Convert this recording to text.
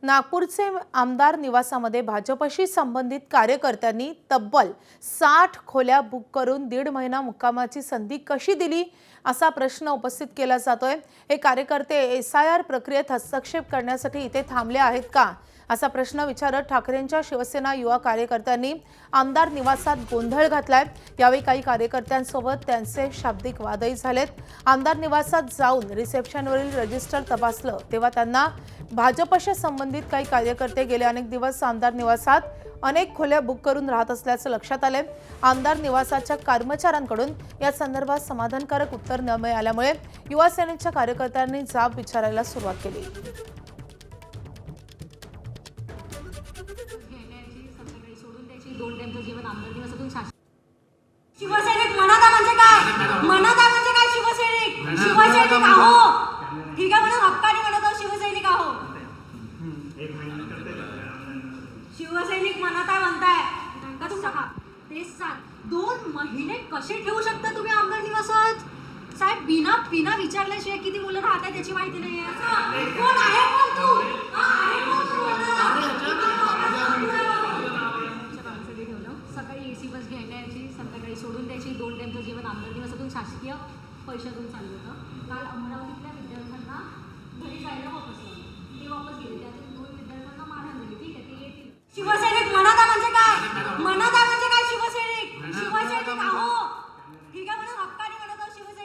नागपूरचे आमदार निवासामध्ये भाजपशी संबंधित कार्यकर्त्यांनी तब्बल 60 खोल्या बुक करून 1.5 महिना मुक्कामाची संधी कशी दिली असा प्रश्न उपस्थित केला जातोय। हे कार्यकर्ते एसआयआर प्रक्रियेत हस्तक्षेप करण्यासाठी इथे थांबले आहेत का असा प्रश्न विचारत ठाकरेंच्या शिवसेना युवा कार्यकर्त्यांनी आमदार निवासात गोंधळ घातलाय। यावेळी काही कार्यकर्त्यांसोबत त्यांचे शाब्दिक वादही झालेत। आमदार निवासात जाऊन रिसेप्शनवरील रजिस्टर तपासलं तेव्हा त्यांना भाजपशी संबंधित काही कार्यकर्ते गेले अनेक दिवस आमदार निवासात अनेक खोल्या बुक करून राहत असल्याचं लक्षात आले। आमदार निवासाच्या कर्मचाऱ्यांकडून या संदर्भात समाधानकारक उत्तर न मिळाल्यामुळे युवा सेनेच्या कार्यकर्त्यांनी जाब विचारायला सुरुवात केली। शिवसैनिक मनाता म्हणजे काय? मनाता म्हणजे काय? शिवसैनिक शिवसैनिक आहो, ठीक आहे म्हणून हक्काने म्हणतो शिवसैनिक आहो। शिवसैनिक मनाता म्हणताय का तुमचा हा तेच सांग 2 महिने कसे ठेवू शकता तुम्ही आमदार निवासात? साहेब बिना विचारल्याशिवाय किती मुलं राहतात त्याची माहिती नाही आहे। कोण आहे कोण तू? आहे कोण तू? सकाळी एसी बस घेण्याची, संध्याकाळी सोडून द्यायची, 2 टाइमचं जेवण आमदार निवासातून शासकीय पैशातून चालू होतं। काल अमरावतीतल्या विद्यार्थ्यांना घरी जायला वापस आलं, ते वापस गेले, त्यातून 2 विद्यार्थ्यांना मारहाण झाली। ठीक आहे, ते येतील।